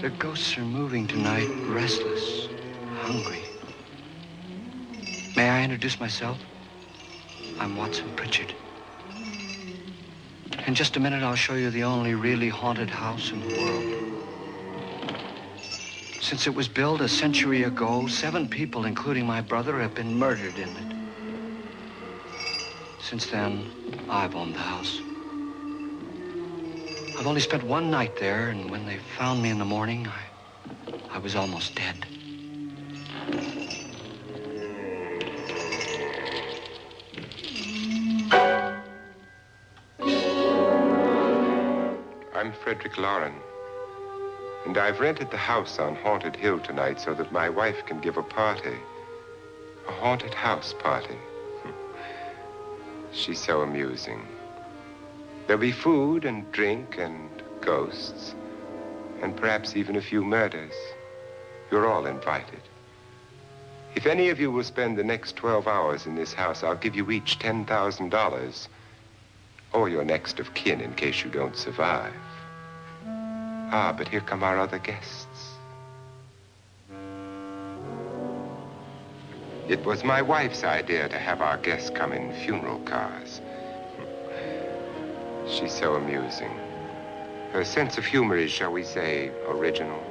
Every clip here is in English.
The ghosts are moving tonight, restless, hungry. May I introduce myself? I'm Watson Pritchard. In just a minute, I'll show you the only really haunted house in the world. Since it was built a century ago, 7 people, including my brother, have been murdered in it. Since then, I've owned the house. I've only spent one night there, and when they found me in the morning, I was almost dead. I'm Frederick Loren, and I've rented the house on Haunted Hill tonight so that my wife can give a party. A haunted house party. She's so amusing. There'll be food and drink and ghosts, and perhaps even a few murders. You're all invited. If any of you will spend the next 12 hours in this house, I'll give you each $10,000, or your next of kin in case you don't survive. Ah, but here come our other guests. It was my wife's idea to have our guests come in funeral cars. She's so amusing. Her sense of humor is, shall we say, original.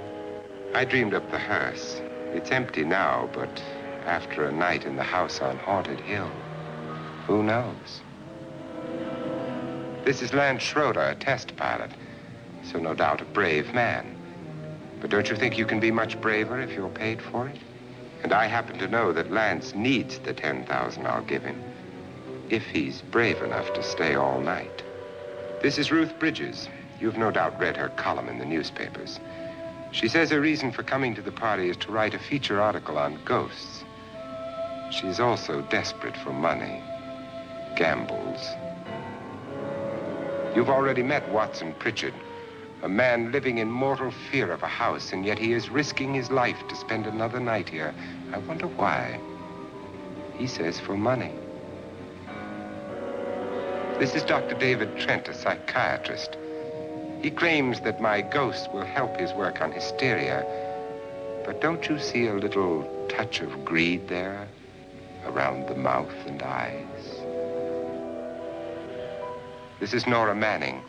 I dreamed up the hearse. It's empty now, but after a night in the house on Haunted Hill, who knows? This is Lance Schroeder, a test pilot, so no doubt a brave man. But don't you think you can be much braver if you're paid for it? And I happen to know that Lance needs the $10,000 I'll give him, if he's brave enough to stay all night. This is Ruth Bridges. You've no doubt read her column in the newspapers. She says her reason for coming to the party is to write a feature article on ghosts. She's also desperate for money, gambles. You've already met Watson Pritchard, a man living in mortal fear of a house, and yet he is risking his life to spend another night here. I wonder why. He says for money. This is Dr. David Trent, a psychiatrist. He claims that my ghost will help his work on hysteria. But don't you see a little touch of greed there around the mouth and eyes? This is Nora Manning.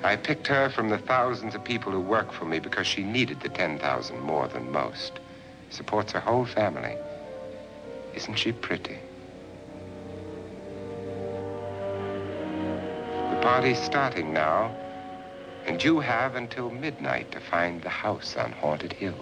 I picked her from the thousands of people who work for me because she needed the $10,000 more than most. Supports her whole family. Isn't she pretty? The party's starting now, and you have until midnight to find the house on Haunted Hill.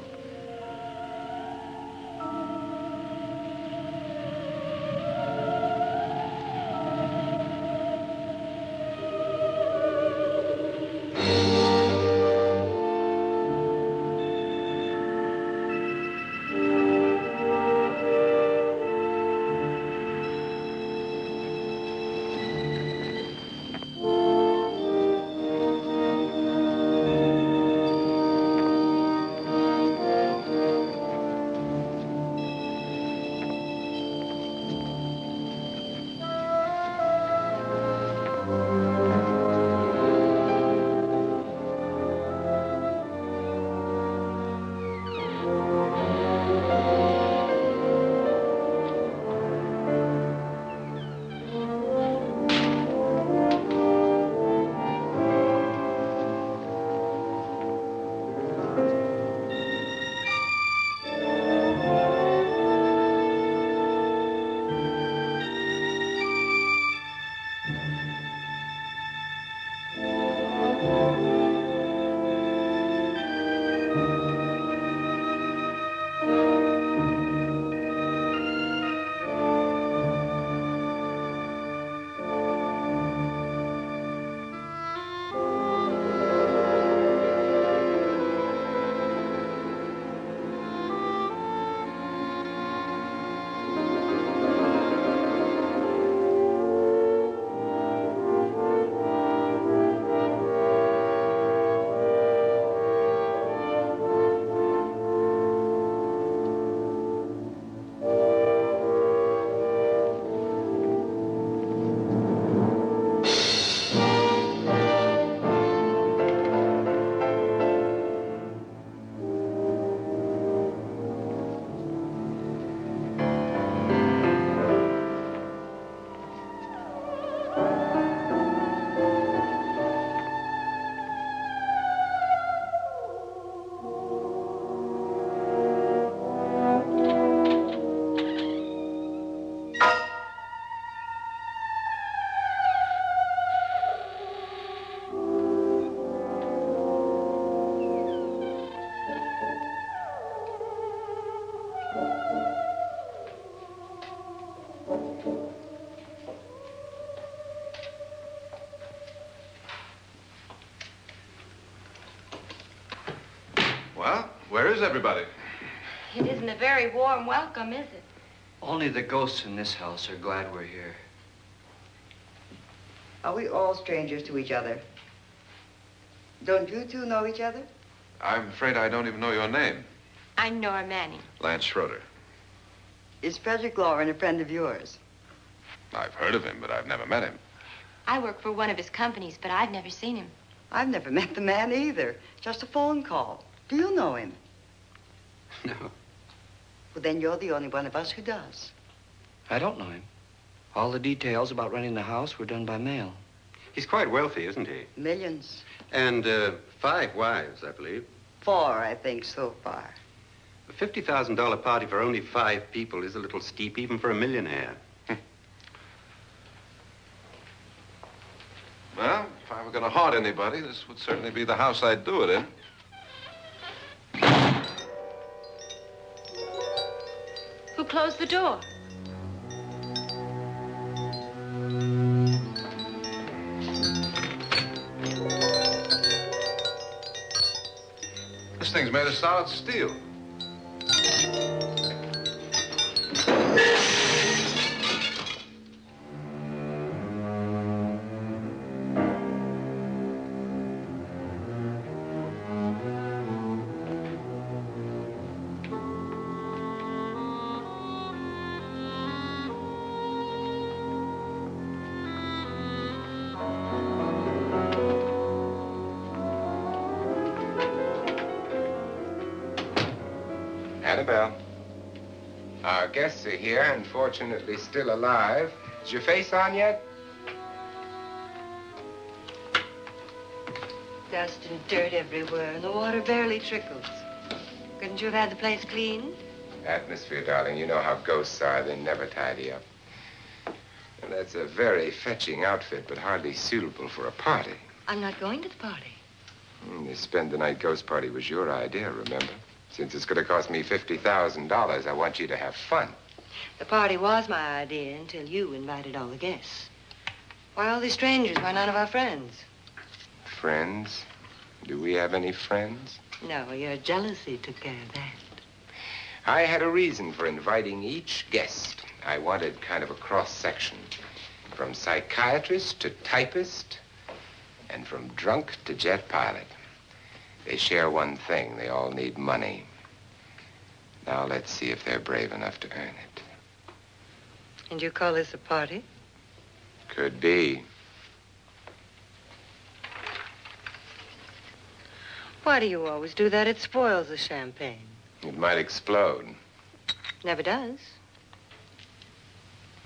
Well, where is everybody? It isn't a very warm welcome, is it? Only the ghosts in this house are glad we're here. Are we all strangers to each other? Don't you two know each other? I'm afraid I don't even know your name. I'm Nora Manning. Lance Schroeder. Is Frederick Loren a friend of yours? I've heard of him, but I've never met him. I work for one of his companies, but I've never seen him. I've never met the man either. Just a phone call. Do you know him? No. Well, then you're the only one of us who does. I don't know him. All the details about renting the house were done by mail. He's quite wealthy, isn't he? Millions. And 5 wives, I believe. 4, I think, so far. A $50,000 party for only 5 people is a little steep, even for a millionaire. Well, if I were going to haunt anybody, this would certainly be the house I'd do it in. Who closed the door? This thing's made of solid steel. Annabelle, our guests are here, unfortunately still alive. Is your face on yet? Dust and dirt everywhere, and the water barely trickles. Couldn't you have had the place cleaned? Atmosphere, darling. You know how ghosts are. They never tidy up. And that's a very fetching outfit, but hardly suitable for a party. I'm not going to the party. The spend-the-night ghost party was your idea, remember? Since it's going to cost me $50,000, I want you to have fun. The party was my idea until you invited all the guests. Why all these strangers? Why none of our friends? Friends? Do we have any friends? No, your jealousy took care of that. I had a reason for inviting each guest. I wanted kind of a cross-section. From psychiatrist to typist, and from drunk to jet pilot. They share one thing. They all need money. Now let's see if they're brave enough to earn it. And you call this a party? Could be. Why do you always do that? It spoils the champagne. It might explode. Never does.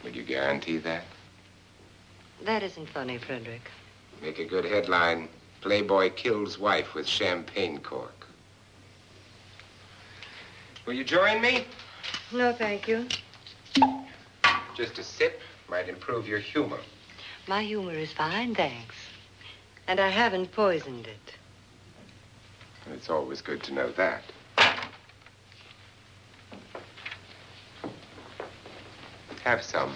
Would you guarantee that? That isn't funny, Frederick. Make a good headline. Playboy kills wife with champagne cork. Will you join me? No, thank you. Just a sip might improve your humor. My humor is fine, thanks. And I haven't poisoned it. It's always good to know that. Have some.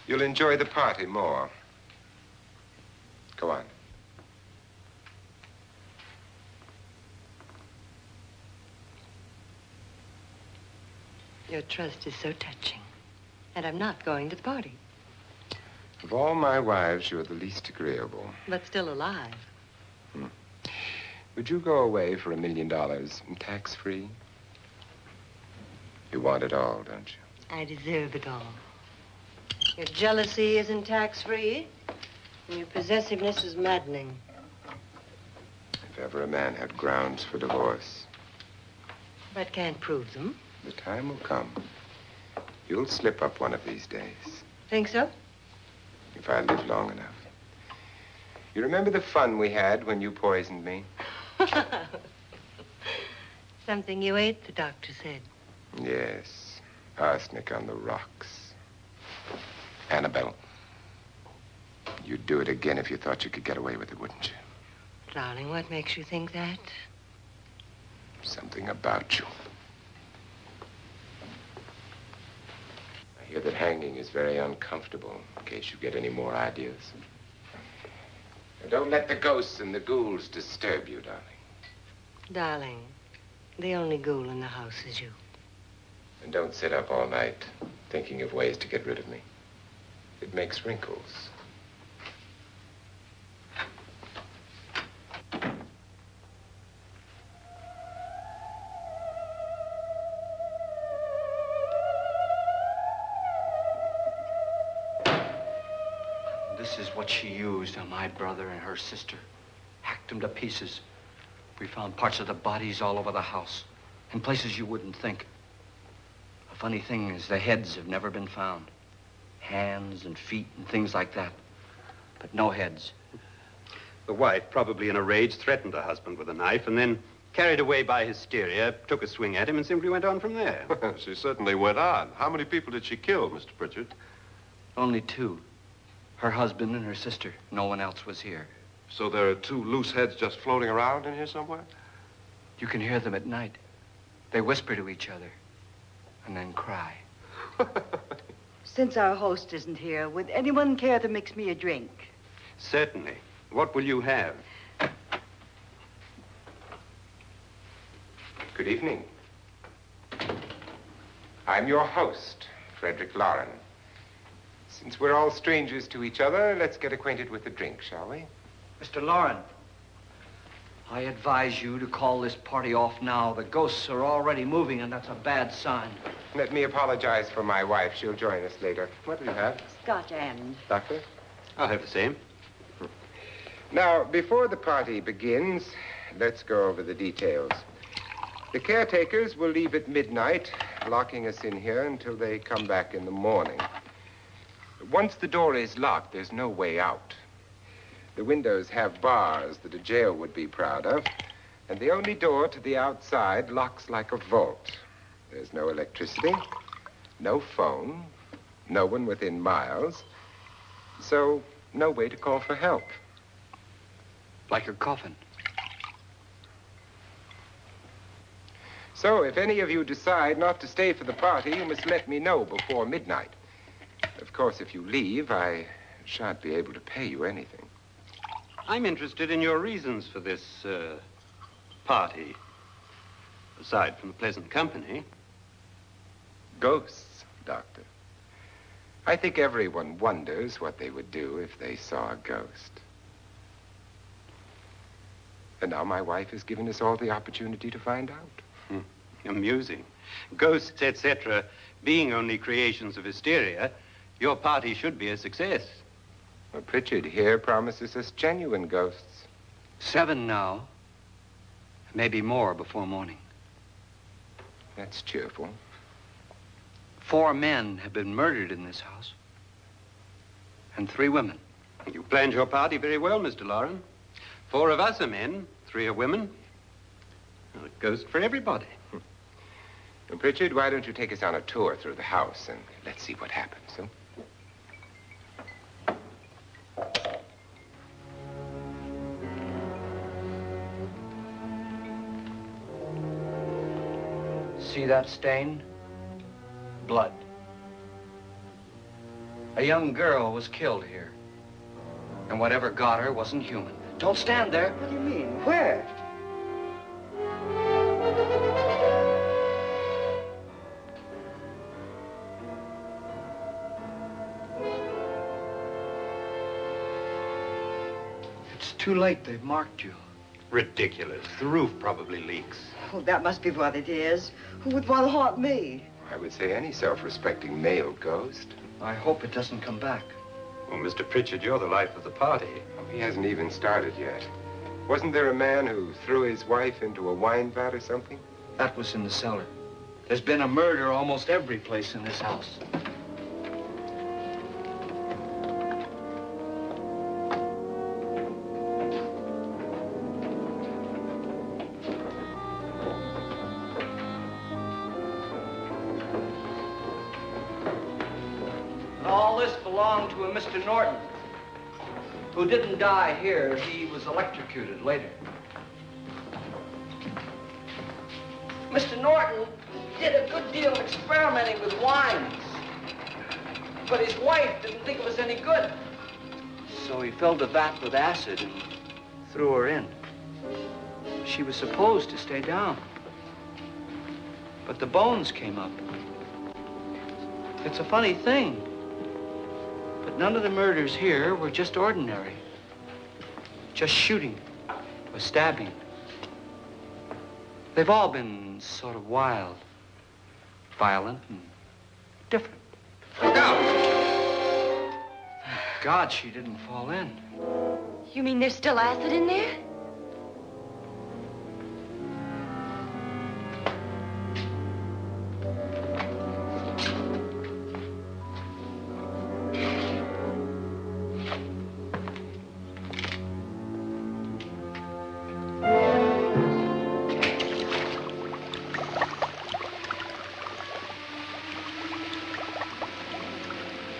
You'll enjoy the party more. Go on. Your trust is so touching. And I'm not going to the party. Of all my wives, you're the least agreeable. But still alive. Would you go away for $1 million and tax-free? You want it all, don't you? I deserve it all. Your jealousy isn't tax-free, and your possessiveness is maddening. If ever a man had grounds for divorce, But can't prove them. the time will come. You'll slip up one of these days, Think so? if I live long enough. You remember the fun we had when you poisoned me? Something you ate, the doctor said. Yes, arsenic on the rocks. Annabelle, you'd do it again if you thought you could get away with it, wouldn't you? Darling, what makes you think that? Something about you. I hear that hanging is very uncomfortable, in case you get any more ideas. Now, don't let the ghosts and the ghouls disturb you, darling. Darling, The only ghoul in the house is you. And don't sit up all night thinking of ways to get rid of me. It makes wrinkles. This is what she used on my brother and her sister. Hacked them to pieces. We found parts of the bodies all over the house, in places you wouldn't think. The funny thing is the heads have never been found. Hands and feet and things like that. But no heads. The wife, probably in a rage, threatened her husband with a knife and then, carried away by hysteria, took a swing at him and simply went on from there. She certainly went on. How many people did she kill, Mr. Pritchard? Only two. Her husband and her sister. No one else was here. So there are two loose heads just floating around in here somewhere? You can hear them at night. They whisper to each other and then cry. Since our host isn't here, would anyone care to mix me a drink? Certainly. What will you have? Good evening. I'm your host, Frederick Loren. Since we're all strangers to each other, let's get acquainted with the drink, shall we? Mr. Loren, I advise you to call this party off now. The ghosts are already moving, and that's a bad sign. Let me apologize for my wife. She'll join us later. What do you have? Scotch and. Doctor? I'll have the same. Now, before the party begins, let's go over the details. The caretakers will leave at midnight, locking us in here until they come back in the morning. Once the door is locked, there's no way out. The windows have bars that a jail would be proud of, and the only door to the outside locks like a vault. There's no electricity, no phone, no one within miles, so no way to call for help. Like a coffin. So if any of you decide not to stay for the party, you must let me know before midnight. Of course, if you leave, I shan't be able to pay you anything. I'm interested in your reasons for this, party. Aside from the pleasant company. Ghosts, Doctor. I think everyone wonders what they would do if they saw a ghost. And now my wife has given us all the opportunity to find out. Amusing. Ghosts, etc., being only creations of hysteria, your party should be a success. Well, Pritchard here promises us genuine ghosts. 7 now. Maybe more before morning. That's cheerful. 4 men have been murdered in this house. And 3 women. You planned your party very well, Mr. Loren. 4 of us are men, 3 are women. Well, a ghost for everybody. Well, Pritchard, why don't you take us on a tour through the house and let's see what happens, huh? See that stain? Blood. A young girl was killed here. And whatever got her wasn't human. Don't stand there. What do you mean? Where? It's too late. They've marked you. Ridiculous. The roof probably leaks. Oh, that must be what it is. Who would want to haunt me? I would say any self-respecting male ghost. I hope it doesn't come back. Well, Mr. Pritchard, you're the life of the party. Oh, he hasn't even started yet. Wasn't there a man who threw his wife into a wine vat or something? That was in the cellar. There's been a murder almost every place in this house. All this belonged to a Mr. Norton, who didn't die here. He was electrocuted later. Mr. Norton did a good deal of experimenting with wines, but his wife didn't think it was any good. So he filled the vat with acid and threw her in. She was supposed to stay down. But the bones came up. It's a funny thing. But none of the murders here were just ordinary. Just shooting or stabbing. They've all been sort of wild, violent, and different. Look out! God, she didn't fall in. You mean there's still acid in there?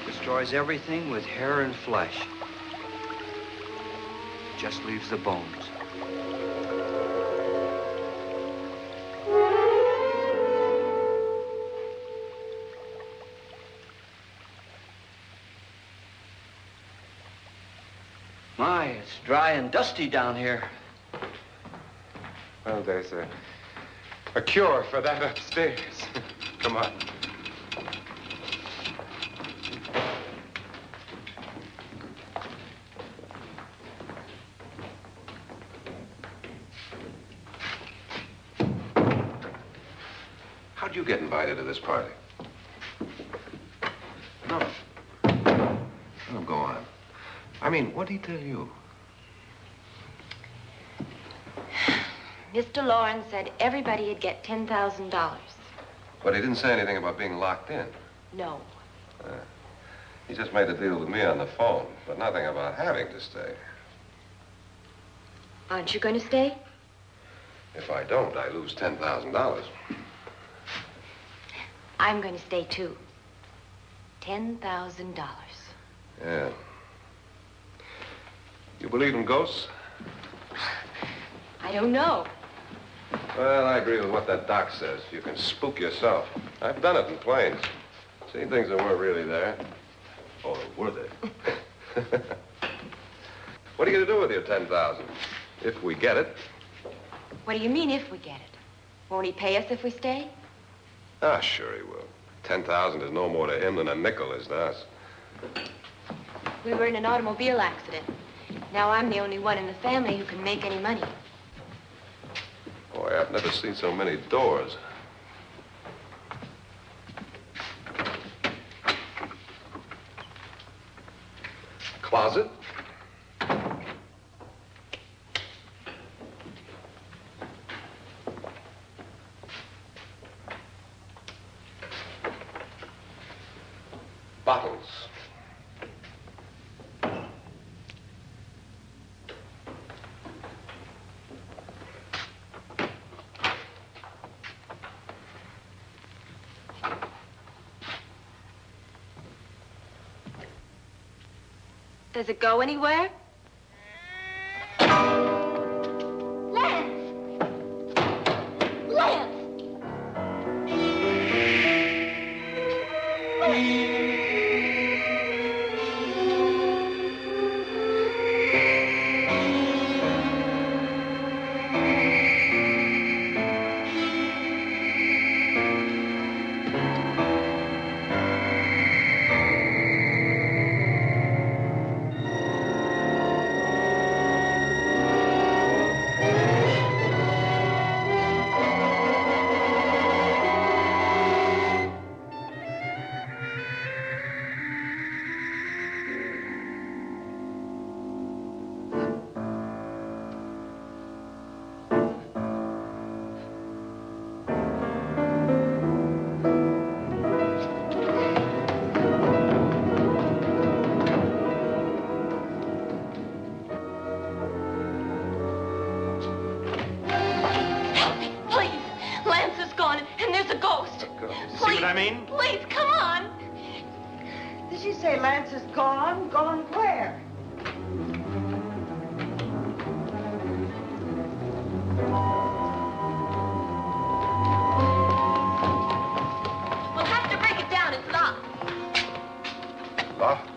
Destroys everything with hair and flesh. Just leaves the bones. My, it's dry and dusty down here. Well, there's a cure for that upstairs. Come on. How'd you get invited to this party? No. No, go on. I mean, what did he tell you? Mr. Loren said everybody'd get $10,000. But he didn't say anything about being locked in. No. He just made a deal with me on the phone, but nothing about having to stay. Aren't you going to stay? If I don't, I lose $10,000. I'm going to stay, too. $10,000. Yeah. You believe in ghosts? I don't know. Well, I agree with what that doc says. You can spook yourself. I've done it in planes. Seen things that weren't really there. Or were they? What are you going to do with your $10,000? If we get it. What do you mean, if we get it? Won't he pay us if we stay? Ah, sure he will. 10,000 is no more to him than a nickel is to us. We were in an automobile accident. Now I'm the only one in the family who can make any money. Boy, I've never seen so many doors. Closet? Bottles. Does it go anywhere? Lance! Lance! I mean? Please, come on. Did she say Lance is gone? Gone where? We'll have to break it down. It's locked. Locked?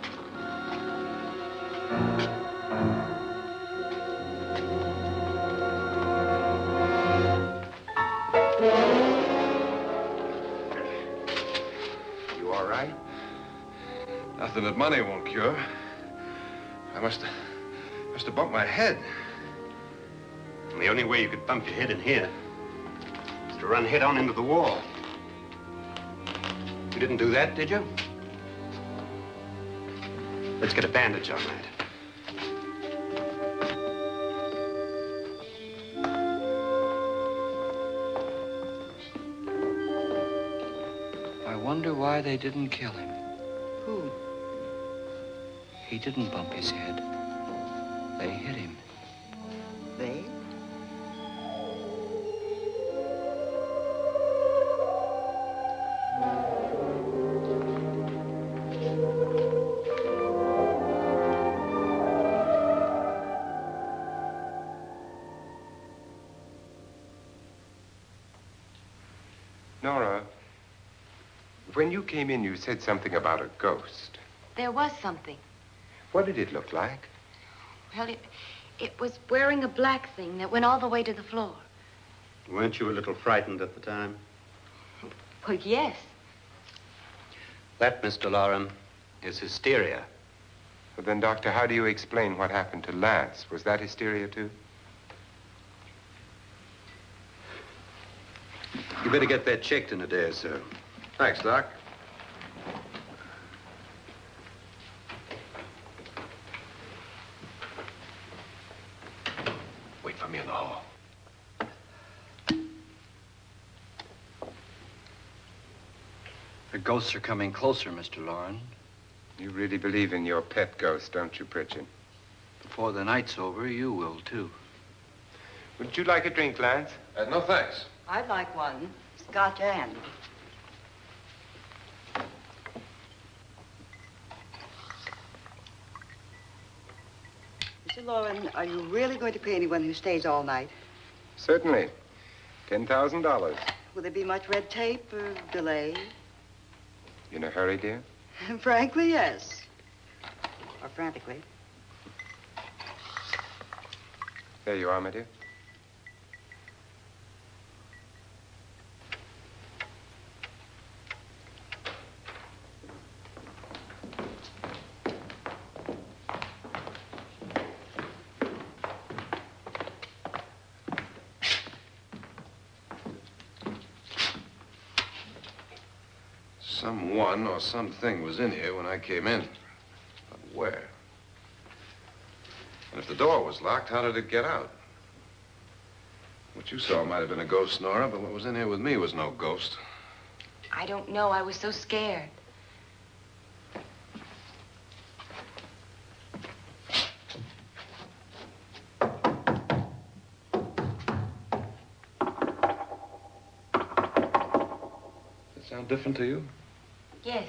nothing that money won't cure. I must have bumped my head. And the only way you could bump your head in here is to run head on into the wall. You didn't do that, did you? Let's get a bandage on that. I wonder why they didn't kill him. Who? He didn't bump his head. They hit him. They? Nora, when you came in, you said something about a ghost. There was something. What did it look like? Well, it was wearing a black thing that went all the way to the floor. Weren't you a little frightened at the time? Well, yes. That, Mr. Loren, is hysteria. Well, then, Doctor, how do you explain what happened to Lance? Was that hysteria, too? You better get that checked in a day or so. Thanks, Doc. Wait for me in the hall. The ghosts are coming closer, Mr. Loren. You really believe in your pet ghost, don't you, Pritchard? Before the night's over, you will, too. Would you like a drink, Lance? No, thanks. I'd like one. Scotch and. Mr. Loren, are you really going to pay anyone who stays all night? Certainly. $10,000. Will there be much red tape or delay? In a hurry, dear? Frankly, yes. Or frantically. There you are, my dear. Someone or something was in here when I came in. But where? And if the door was locked, how did it get out? What you saw might have been a ghost, Nora, but what was in here with me was no ghost. I don't know. I was so scared. Does it sound different to you? Yes.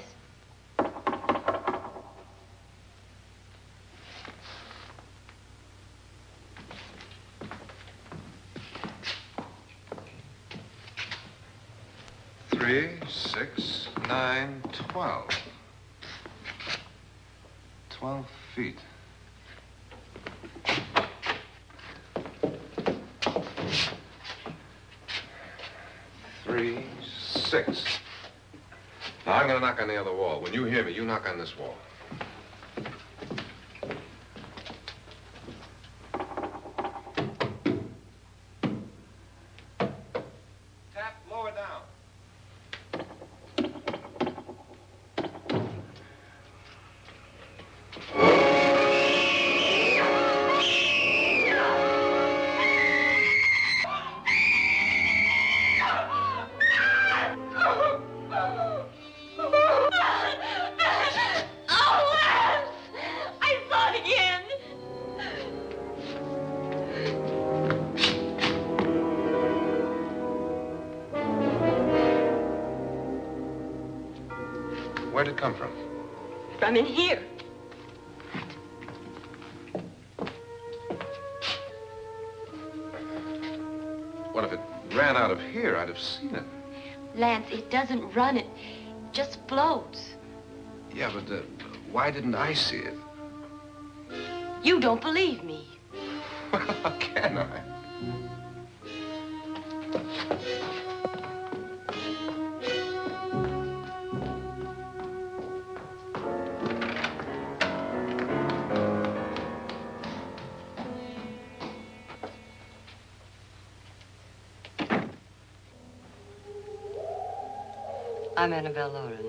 Three, 6, 9, 12. 12 feet. Three, 6. Now, I'm going to knock on the other wall. When you hear me, you knock on this wall. Tap lower down. Where'd it come from? From in here. What if it ran out of here? I'd have seen it. Lance, it doesn't run. It just floats. Yeah, but why didn't I see it? You don't believe me. Well, how can I? I'm Annabelle Loren.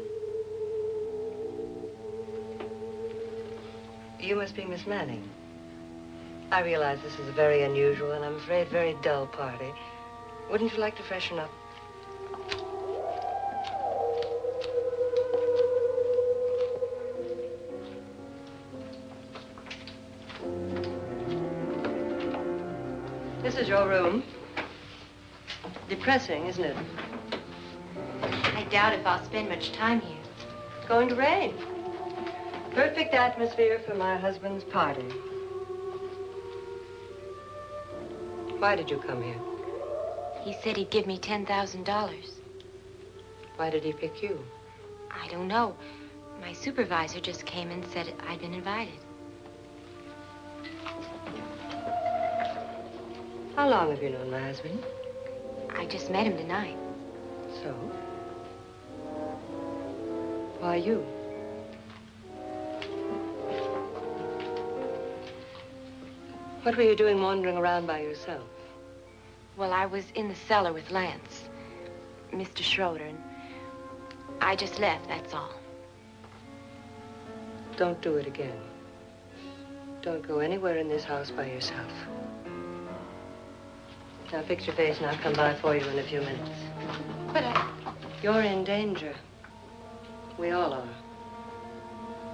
You must be Miss Manning. I realize this is a very unusual and I'm afraid very dull party. Wouldn't you like to freshen up? This is your room. Depressing, isn't it? I doubt if I'll spend much time here. It's going to rain. Perfect atmosphere for my husband's party. Why did you come here? He said he'd give me $10,000. Why did he pick you? I don't know. My supervisor just came and said I'd been invited. How long have you known my husband? I just met him tonight. So? Why you? What were you doing wandering around by yourself? Well, I was in the cellar with Lance, Mr. Schroeder, and I just left, that's all. Don't do it again. Don't go anywhere in this house by yourself. Now fix your face and I'll come by for you in a few minutes. But You're in danger. We all are.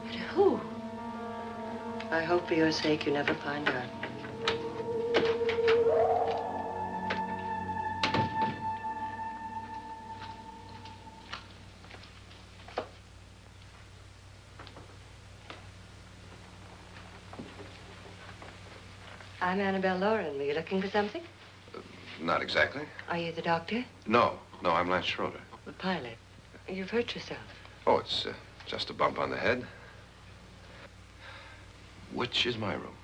But who? I hope for your sake you never find out. I'm Annabelle Loren. Were you looking for something? Not exactly. Are you the doctor? No, I'm Lance Schroeder. The pilot. You've hurt yourself. Oh, it's just a bump on the head. Which is my room?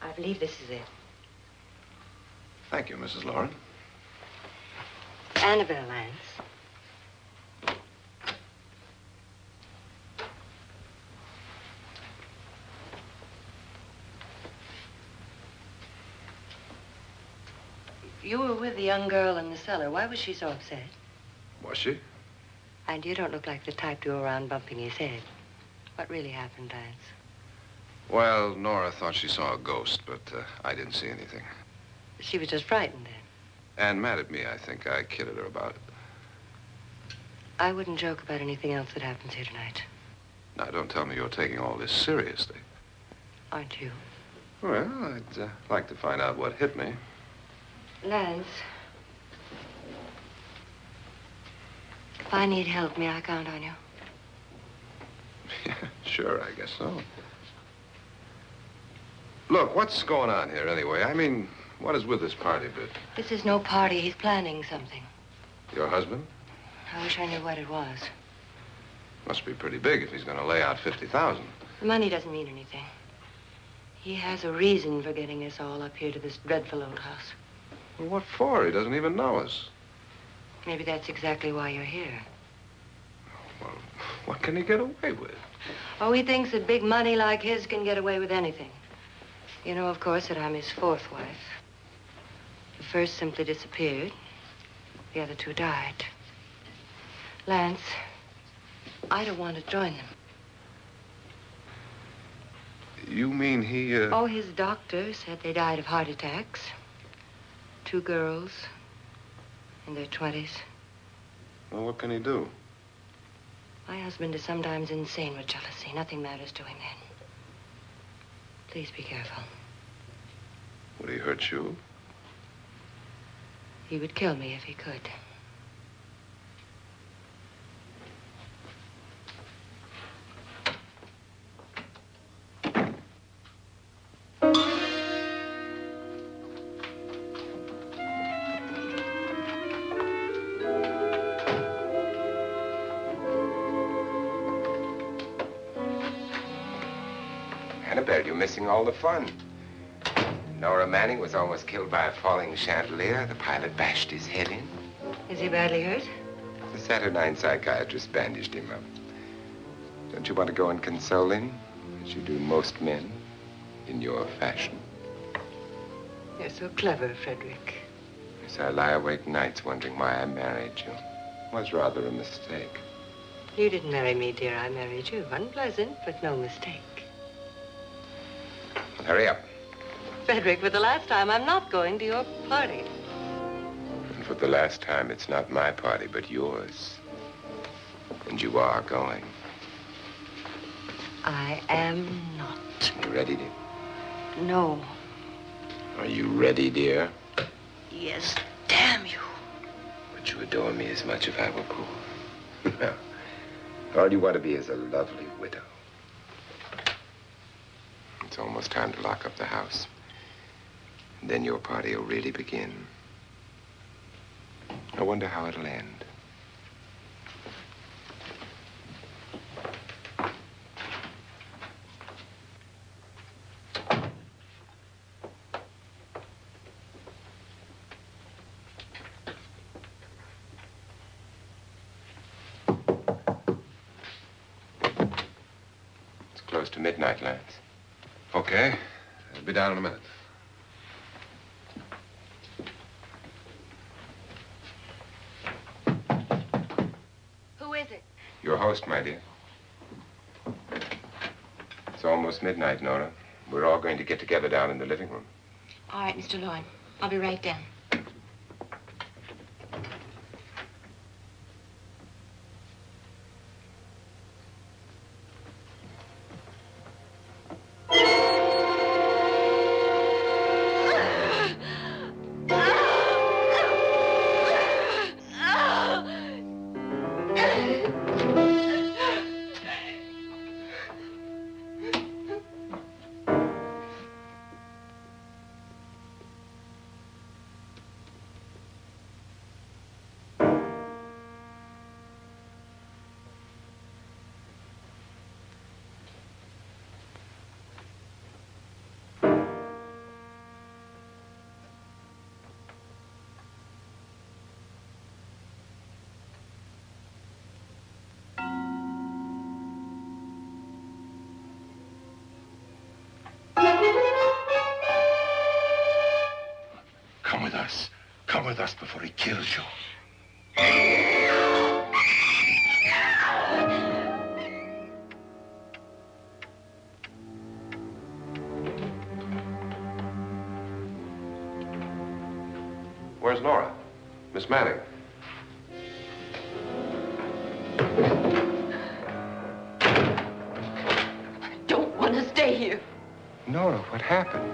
I believe this is it. Thank you, Mrs. Loren. Annabelle, Lance. You were with the young girl in the cellar. Why was she so upset? Was she? And you don't look like the type to go around bumping his head. What really happened, Lance? Well, Nora thought she saw a ghost, but I didn't see anything. She was just frightened then. And mad at me, I think. I kidded her about it. I wouldn't joke about anything else that happens here tonight. Now, don't tell me you're taking all this seriously. Aren't you? Well, I'd like to find out what hit me. Lance. If I need help, may I count on you? Yeah, sure, I guess so. Look, what's going on here anyway? I mean, what is with this party bit? This is no party. He's planning something. Your husband? I wish I knew what it was. Must be pretty big if he's going to lay out 50,000. The money doesn't mean anything. He has a reason for getting us all up here to this dreadful old house. Well, what for? He doesn't even know us. Maybe that's exactly why you're here. Well, what can he get away with? Oh, he thinks that big money like his can get away with anything. You know, of course, that I'm his fourth wife. The first simply disappeared. The other two died. Lance, I don't want to join them. You mean he, Oh, his doctor said they died of heart attacks. 2 girls in their 20s. Well, what can he do? My husband is sometimes insane with jealousy. Nothing matters to him then. Please be careful. Would he hurt you? He would kill me if he could. Annabelle, you're missing all the fun. Nora Manning was almost killed by a falling chandelier. The pilot bashed his head in. Is he badly hurt? The Saturnine psychiatrist bandaged him up. Don't you want to go and console him, as you do most men, in your fashion? You're so clever, Frederick. Yes, I lie awake nights wondering why I married you. It was rather a mistake. You didn't marry me, dear. I married you. Unpleasant, but no mistake. Hurry up. Frederick, for the last time, I'm not going to your party. And for the last time, it's not my party, but yours. And you are going. I am not. You ready, dear? No. Are you ready, dear? Yes, damn you. Would you adore me as much if I were poor? No. All you want to be is a lovely widow. It's almost time to lock up the house. And then your party will really begin. I wonder how it'll end. It's close to midnight, Lance. Okay. I'll be down in a minute. Who is it? Your host, my dear. It's almost midnight, Nora. We're all going to get together down in the living room. All right, Mr. Loren. I'll be right down. Come with us. Come with us before he kills you. Where's Nora? Miss Manning. I don't want to stay here. Nora, what happened?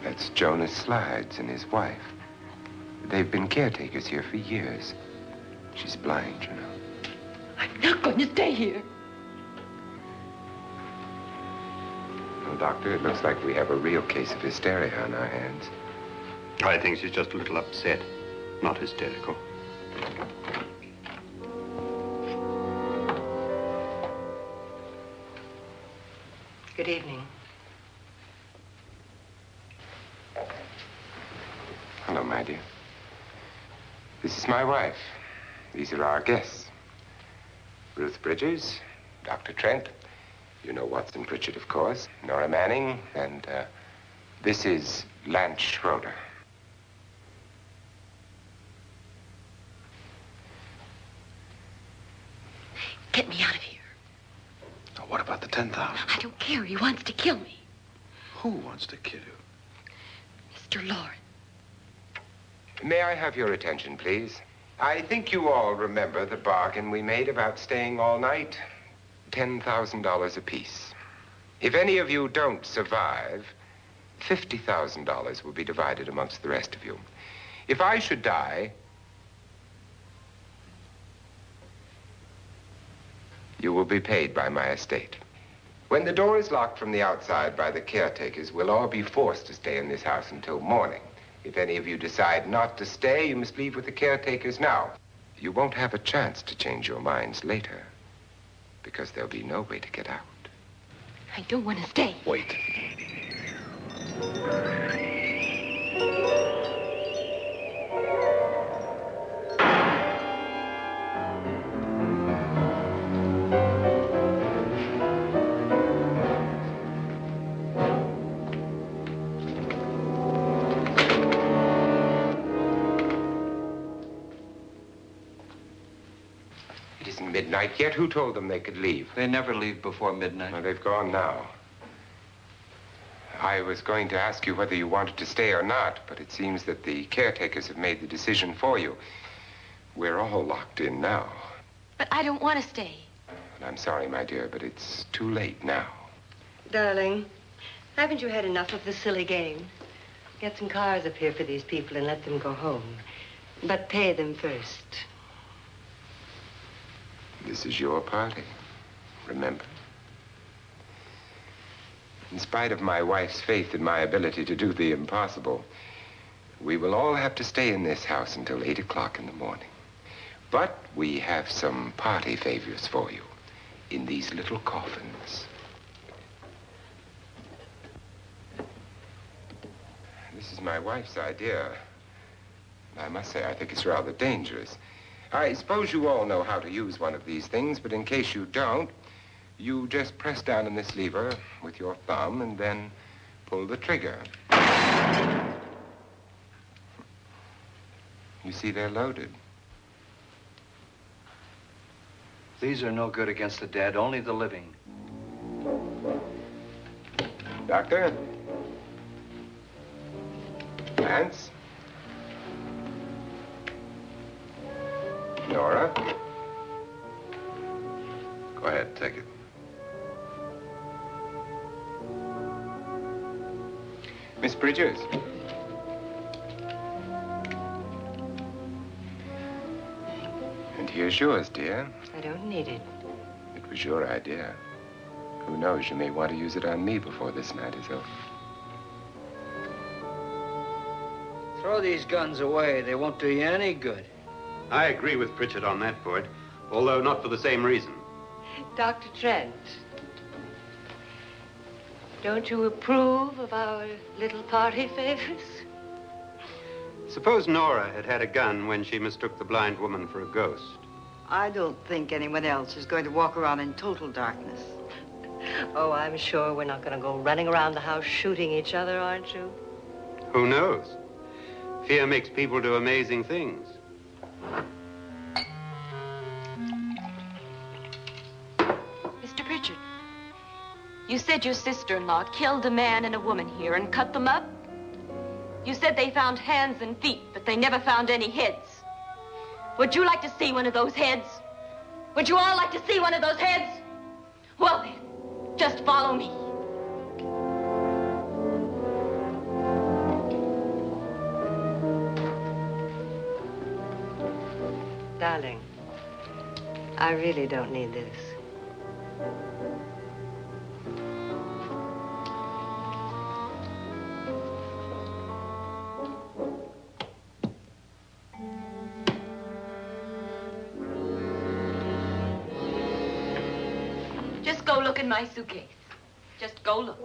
That's Jonas Slides and his wife. They've been caretakers here for years. She's blind, you know. I'm not going to stay here. Well, Doctor, it looks like we have a real case of hysteria on our hands. I think she's just a little upset, not hysterical. Good evening. Hello, my dear. This is my wife. These are our guests. Ruth Bridges, Dr. Trent. You know Watson Pritchard, of course. Nora Manning, and this is Lance Schroeder. Get me out of here. Now, what about the 10,000? I don't care. He wants to kill me. Who wants to kill you? Mr. Loren. May I have your attention, please? I think you all remember the bargain we made about staying all night. $10,000 apiece. If any of you don't survive, $50,000 will be divided amongst the rest of you. If I should die, you will be paid by my estate. When the door is locked from the outside by the caretakers, we'll all be forced to stay in this house until morning. If any of you decide not to stay, you must leave with the caretakers now. You won't have a chance to change your minds later, because there'll be no way to get out. I don't want to stay. Wait. midnight yet. Who told them they could leave? They never leave before midnight. Well, they've gone now. I was going to ask you whether you wanted to stay or not, but it seems that the caretakers have made the decision for you. We're all locked in now. But I don't want to stay. And I'm sorry, my dear, but it's too late now. Darling, haven't you had enough of the silly game? Get some cars up here for these people and let them go home. But pay them first. This is your party, remember? In spite of my wife's faith in my ability to do the impossible, we will all have to stay in this house until 8 o'clock in the morning. But we have some party favors for you in these little coffins. This is my wife's idea. I must say, I think it's rather dangerous. I suppose you all know how to use one of these things, but in case you don't, you just press down on this lever with your thumb and then pull the trigger. You see, they're loaded. These are no good against the dead, only the living. Doctor? Lance? Nora? Go ahead, take it. Miss Bridges? And here's yours, dear. I don't need it. It was your idea. Who knows, you may want to use it on me before this night is over. Throw these guns away. They won't do you any good. I agree with Pritchard on that point, although not for the same reason. Dr. Trent, don't you approve of our little party favors? Suppose Nora had had a gun when she mistook the blind woman for a ghost. I don't think anyone else is going to walk around in total darkness. Oh, I'm sure we're not going to go running around the house shooting each other, aren't you? Who knows? Fear makes people do amazing things. Mr. Pritchard, you said your sister-in-law killed a man and a woman here and cut them up? You said they found hands and feet, but they never found any heads. Would you like to see one of those heads? Would you all like to see one of those heads? Well then, just follow me. Darling, I really don't need this. Just go look in my suitcase. Just go look.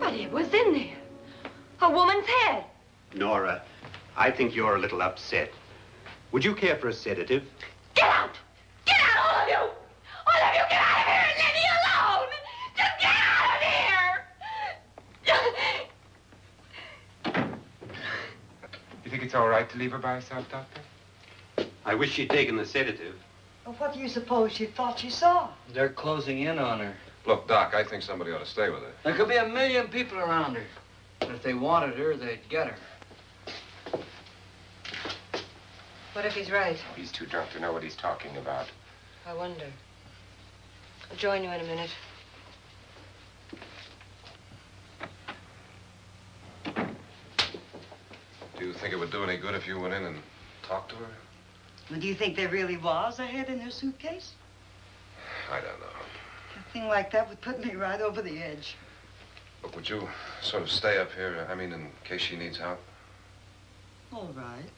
But it was in there. A woman's head. Nora, I think you're a little upset. Would you care for a sedative? Get out! Get out, all of you! All of you, get out of here and leave me alone! Just get out of here! You think it's all right to leave her by herself, Doctor? I wish she'd taken the sedative. Well, what do you suppose she thought she saw? They're closing in on her. Look, Doc, I think somebody ought to stay with her. There could be 1,000,000 people around her. But if they wanted her, they'd get her. What if he's right? He's too drunk to know what he's talking about. I wonder. I'll join you in a minute. Do you think it would do any good if you went in and talked to her? Well, do you think there really was a head in her suitcase? I don't know. A thing like that would put me right over the edge. Look, would you sort of stay up here, I mean, in case she needs help? All right.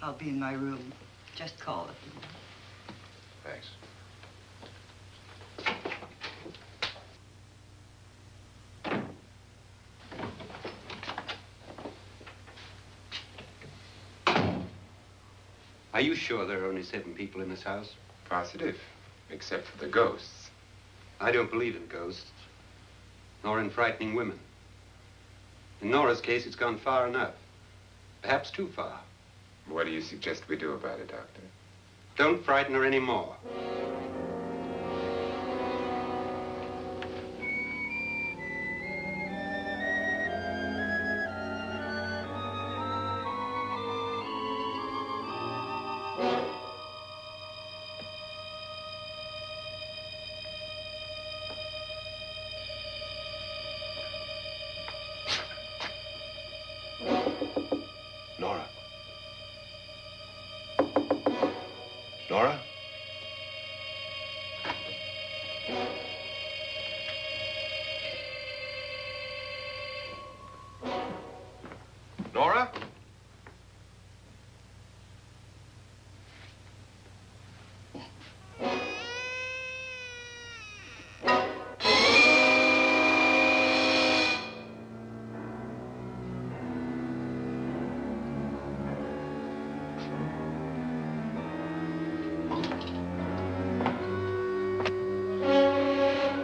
I'll be in my room. Just call it. Thanks. Are you sure there are only 7 people in this house? Positive, except for the ghosts. I don't believe in ghosts, nor in frightening women. In Nora's case, it's gone far enough. Perhaps too far. What do you suggest we do about it, Doctor? Don't frighten her anymore. Nora? Nora? Nora?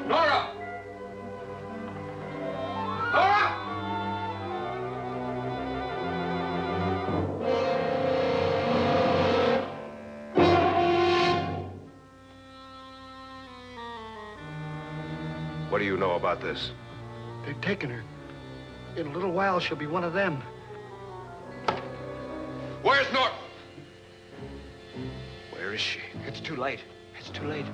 Nora! Nora! What do you know about this? They've taken her. In a little while, she'll be one of them. Where's Nora? Where is she? It's too late. It's too late.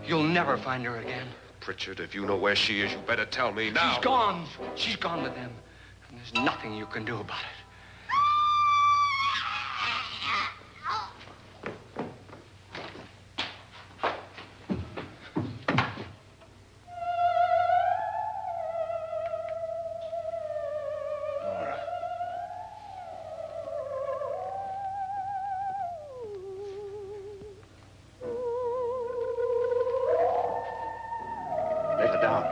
You'll never find her again. Pritchard, if you know where she is, you better tell me now. She's gone. She's gone with them. And there's nothing you can do about it. Nora. Let her down.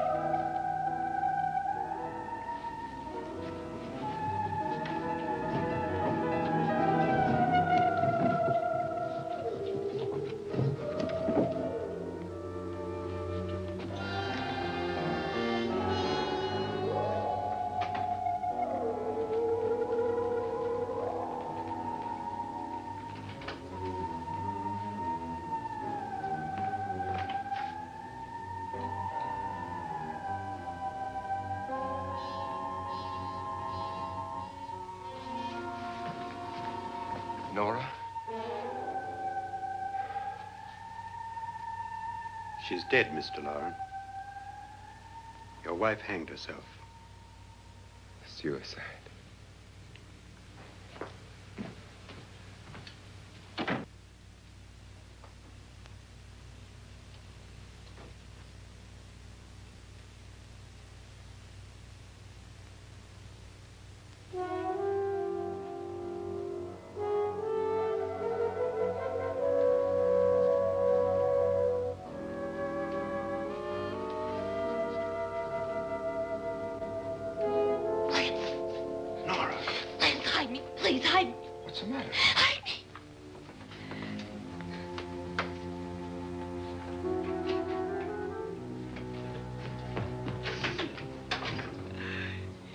Nora? She's dead, Mr. Loren. Your wife hanged herself. Suicide. Nora, Please hide me. Please hide me. What's the matter? Hide me.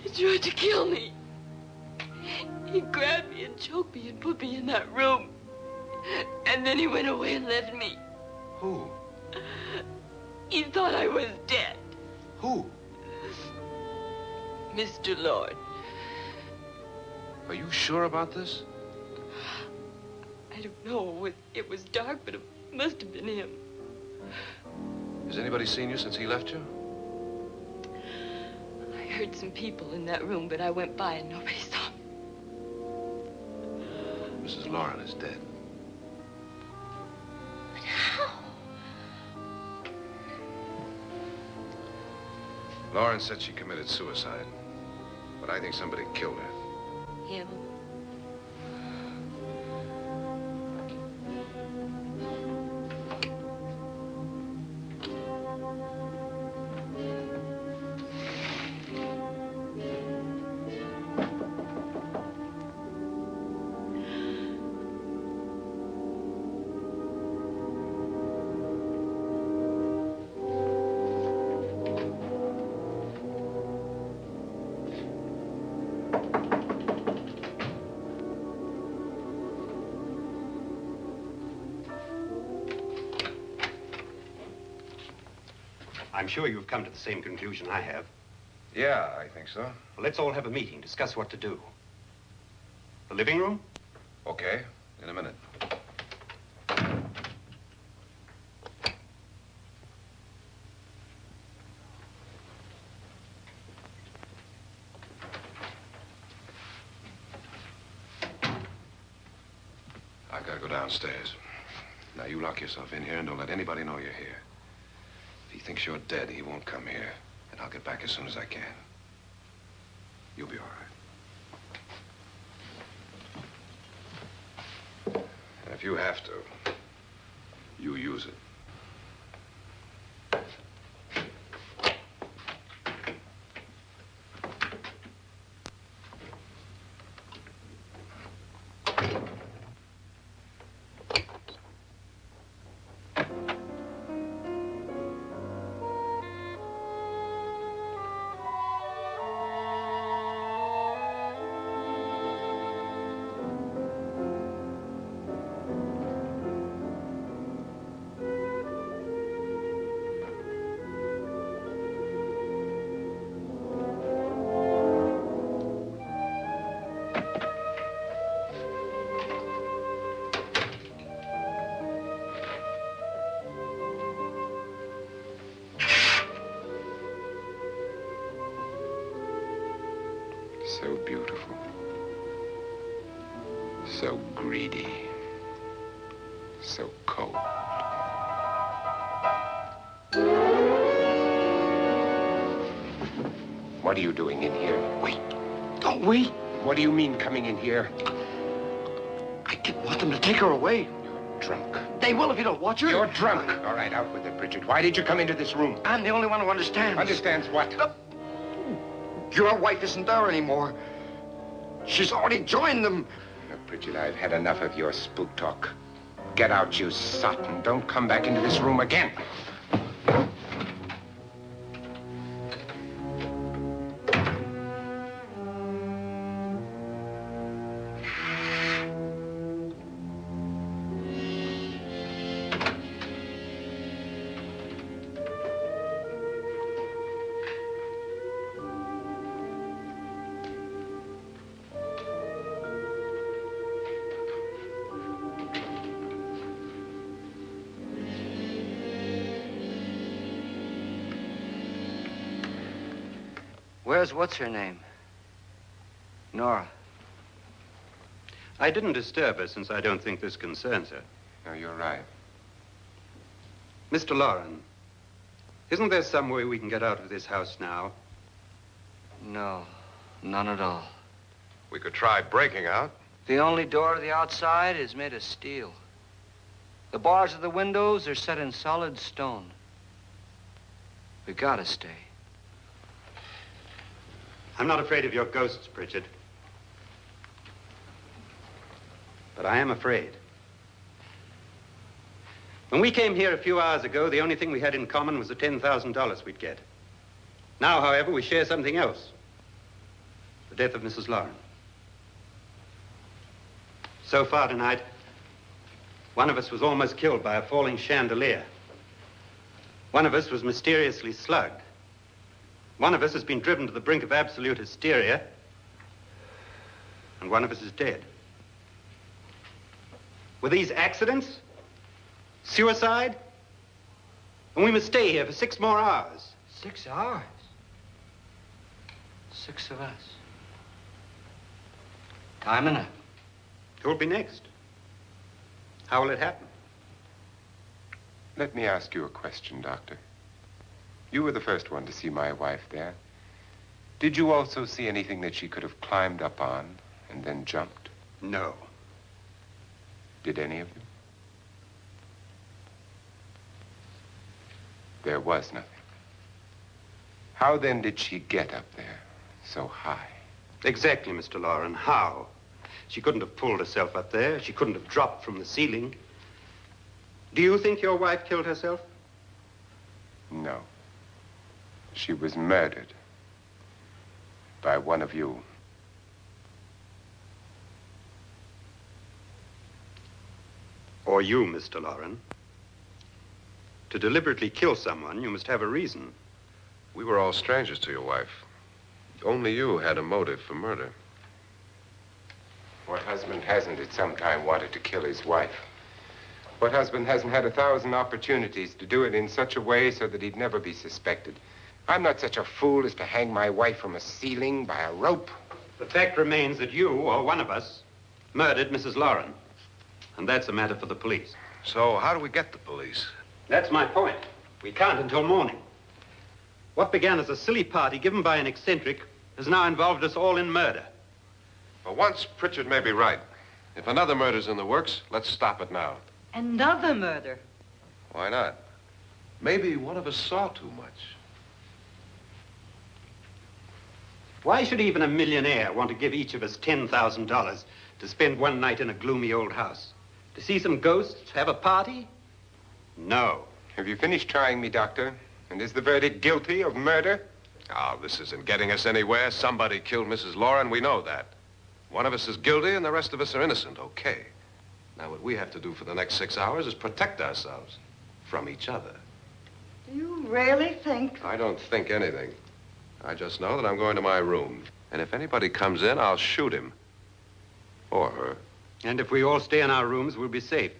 He tried to kill me. He grabbed me and choked me and put me in that room. And then he went away and left me. who? He thought I was dead. Who? Mr. Lord. Are you sure about this? I don't know. It was dark, but it must have been him. Has anybody seen you since he left you? I heard some people in that room, but I went by and nobody saw me. Mrs. Loren is dead. But how? Loren said she committed suicide, but I think somebody killed her. Him? I'm sure you've come to the same conclusion I have. Yeah, I think so. Well, let's all have a meeting, discuss what to do. The living room? Okay, in a minute. I gotta go downstairs. Now, you lock yourself in here and don't let anybody know you're here. If he thinks you're dead, he won't come here. And I'll get back as soon as I can. You'll be all right. And if you have to, you use it. So beautiful. So greedy. So cold. What are you doing in here? Wait. Don't wait. What do you mean coming in here? I didn't want them to take her away. You're drunk. They will if you don't watch her. You're drunk. All right, out with it, Bridget. Why did you come into this room? I'm the only one who understands. Understands what? Your wife isn't there anymore. She's already joined them. Now, Bridget, I've had enough of your spook talk. Get out, you sot, and don't come back into this room again. Where's what's-her-name? Nora. I didn't disturb her since I don't think this concerns her. No, you're right. Mr. Loren, isn't there some way we can get out of this house now? No, none at all. We could try breaking out. The only door to the outside is made of steel. The bars of the windows are set in solid stone. We gotta stay. I'm not afraid of your ghosts, Pritchard. But I am afraid. When we came here a few hours ago, the only thing we had in common was the $10,000 we'd get. Now, however, we share something else. The death of Mrs. Loren. So far tonight, one of us was almost killed by a falling chandelier. One of us was mysteriously slugged. One of us has been driven to the brink of absolute hysteria, and one of us is dead. Were these accidents? Suicide? And we must stay here for 6 more hours. 6 hours? 6 of us. Time enough. Who'll be next? How will it happen? Let me ask you a question, Doctor. You were the first one to see my wife there. Did you also see anything that she could have climbed up on and then jumped? No. Did any of you? There was nothing. How then did she get up there so high? Exactly, Mr. Loren. How? She couldn't have pulled herself up there. She couldn't have dropped from the ceiling. Do you think your wife killed herself? No. She was murdered by one of you. Or you, Mr. Loren. To deliberately kill someone, you must have a reason. We were all strangers to your wife. Only you had a motive for murder. What husband hasn't at some time wanted to kill his wife? What husband hasn't had 1,000 opportunities to do it in such a way so that he'd never be suspected? I'm not such a fool as to hang my wife from a ceiling by a rope. The fact remains that you, or one of us, murdered Mrs. Loren. And that's a matter for the police. So how do we get the police? That's my point. We can't until morning. What began as a silly party given by an eccentric has now involved us all in murder. For once, Pritchard may be right. If another murder's in the works, let's stop it now. Another murder? Why not? Maybe one of us saw too much. Why should even a millionaire want to give each of us $10,000 to spend one night in a gloomy old house? To see some ghosts, have a party? No. Have you finished trying me, Doctor? And is the verdict guilty of murder? Oh, this isn't getting us anywhere. Somebody killed Mrs. Loren, we know that. One of us is guilty and the rest of us are innocent, okay. Now, what we have to do for the next 6 hours is protect ourselves from each other. Do you really think? I don't think anything. I just know that I'm going to my room. And if anybody comes in, I'll shoot him. Or her. And if we all stay in our rooms, we'll be safe.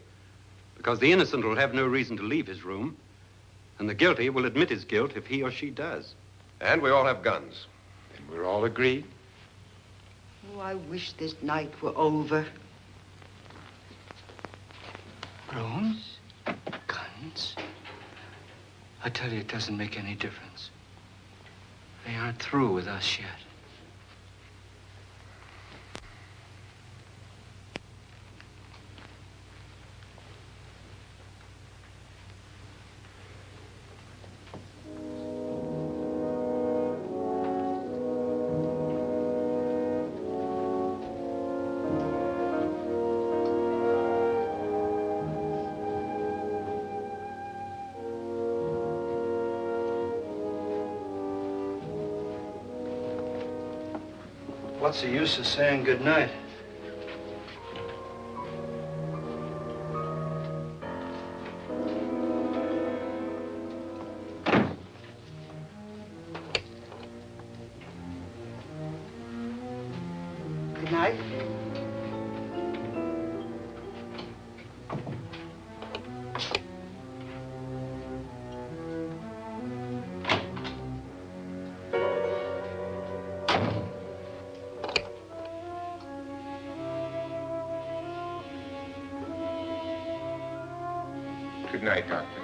Because the innocent will have no reason to leave his room. And the guilty will admit his guilt if he or she does. And we all have guns. And we're all agreed? Oh, I wish this night were over. Rooms? Guns? I tell you, it doesn't make any difference. They aren't through with us yet. What's the use of saying goodnight? Good night. Good night, Doctor.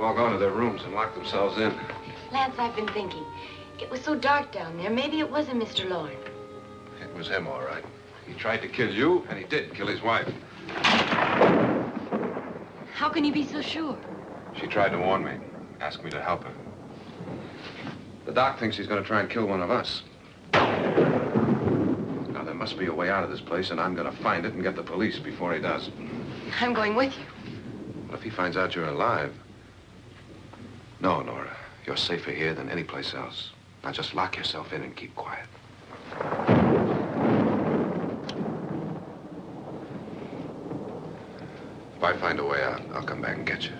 have all gone to their rooms and locked themselves in. Lance, I've been thinking. It was so dark down there. Maybe it wasn't Mr. Loren. It was him, all right. He tried to kill you, and he did kill his wife. How can you be so sure? She tried to warn me, ask me to help her. The doc thinks he's going to try and kill one of us. Now, there must be a way out of this place, and I'm going to find it and get the police before he does. I'm going with you. What if he finds out you're alive? No, Nora. You're safer here than any place else. Now, just lock yourself in and keep quiet. If I find a way out, I'll come back and get you.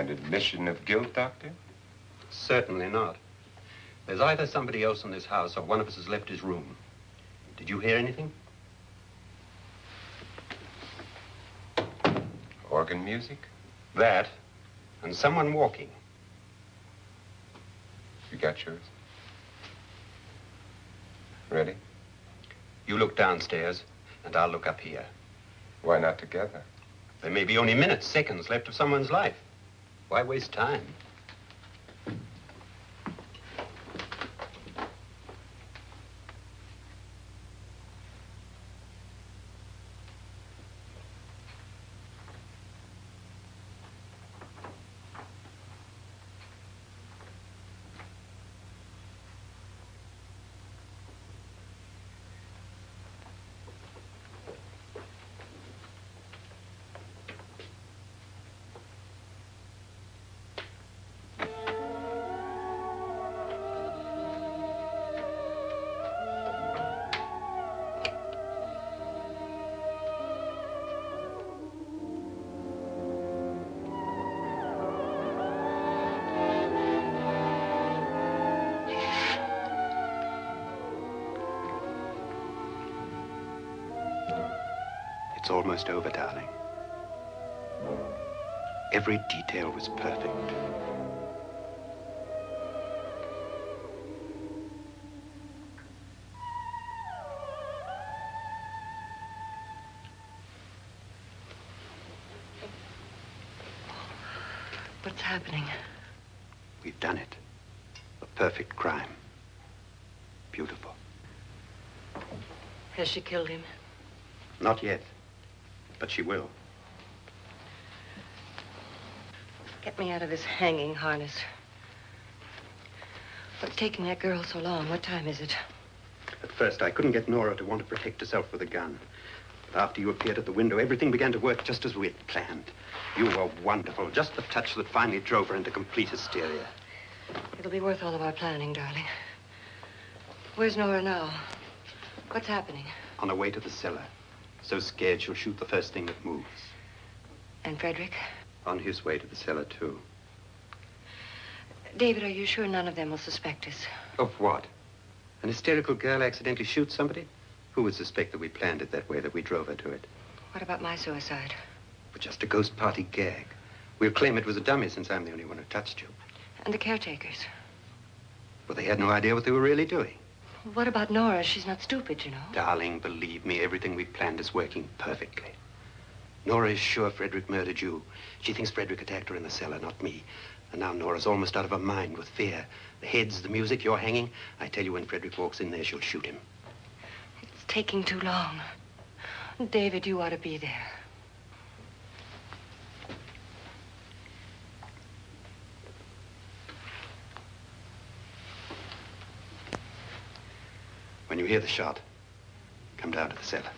An admission of guilt, Doctor? Certainly not. There's either somebody else in this house or one of us has left his room. Did you hear anything? Organ music? That, and someone walking. You got yours? Ready? You look downstairs, and I'll look up here. Why not together? There may be only minutes, seconds left of someone's life. Why waste time? It's almost over, darling. Every detail was perfect. What's happening? We've done it. A perfect crime. Beautiful. Has she killed him? Not yet, but she will. Get me out of this hanging harness. What's taking that girl so long? What time is it? At first, I couldn't get Nora to want to protect herself with a gun. But after you appeared at the window, everything began to work just as we had planned. You were wonderful. Just the touch that finally drove her into complete hysteria. It'll be worth all of our planning, darling. Where's Nora now? What's happening? On her way to the cellar. So scared she'll shoot the first thing that moves. And Frederick? On his way to the cellar, too. David, are you sure none of them will suspect us? Of what? An hysterical girl accidentally shoots somebody? Who would suspect that we planned it that way, that we drove her to it? What about my suicide? But just a ghost party gag. We'll claim it was a dummy since I'm the only one who touched you. And the caretakers? Well, they had no idea what they were really doing. What about Nora? She's not stupid, you know. Darling, believe me, everything we planned is working perfectly. Nora is sure Frederick murdered you. She thinks Frederick attacked her in the cellar, not me. And now Nora's almost out of her mind with fear. The heads, the music, you're hanging. I tell you, when Frederick walks in there, she'll shoot him. It's taking too long. David, you ought to be there. When you hear the shot, come down to the cellar.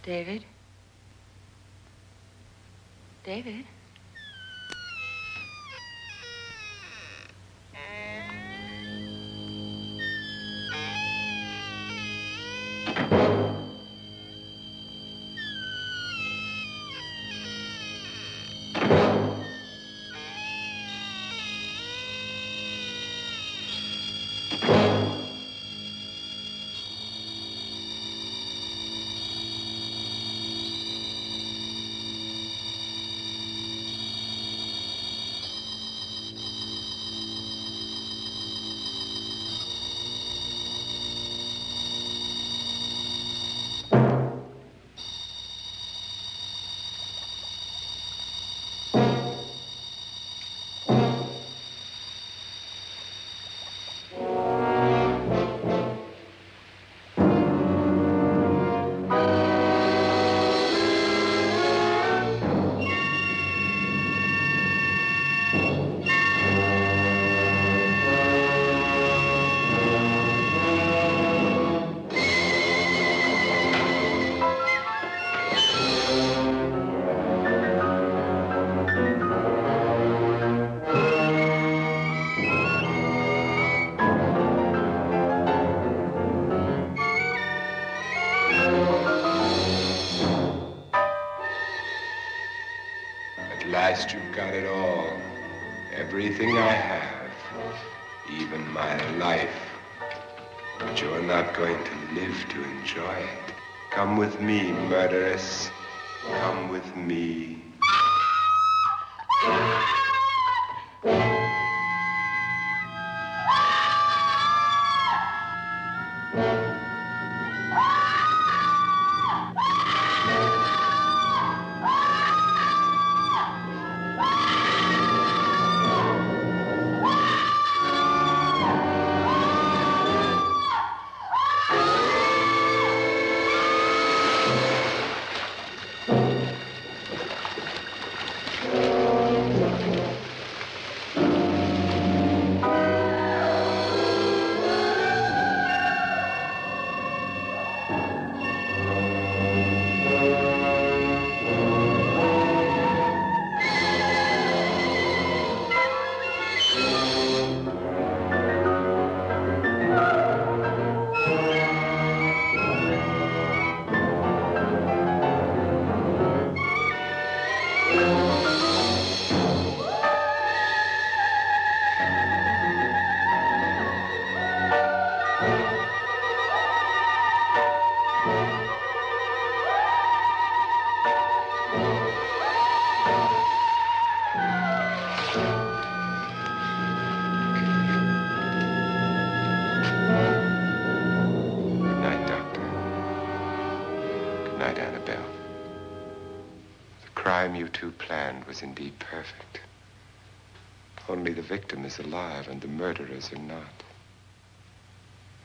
David? David? At last you've got it all. Everything I have. Even my life. But you're not going to live to enjoy it. Come with me, murderess. Come with me. Annabelle. The crime you two planned was indeed perfect. Only the victim is alive and the murderers are not.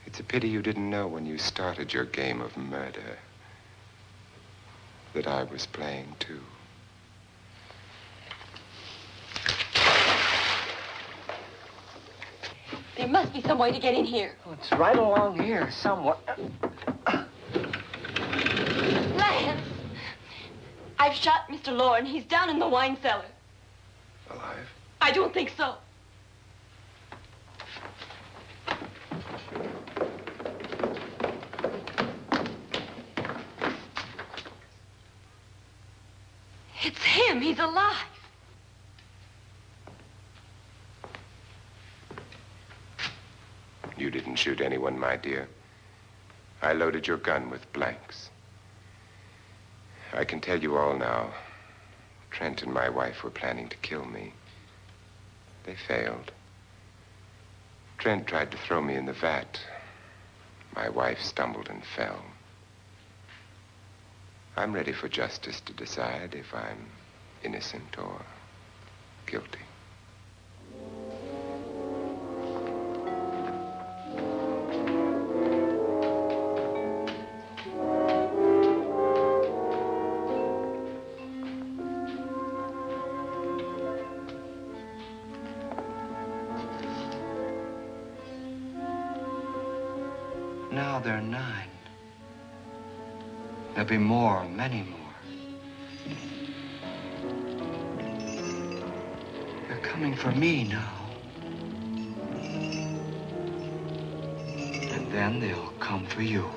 It's a pity you didn't know when you started your game of murder that I was playing too. There must be some way to get in here. Oh, it's right along here somewhere. Lance! I've shot Mr. Loren. He's down in the wine cellar. Alive? I don't think so. It's him. He's alive. You didn't shoot anyone, my dear. I loaded your gun with blanks. I can tell you all now. Trent and my wife were planning to kill me. They failed. Trent tried to throw me in the vat. My wife stumbled and fell. I'm ready for justice to decide if I'm innocent or guilty. Now they're 9. There'll be more, many more. They're coming for me now. And then they'll come for you.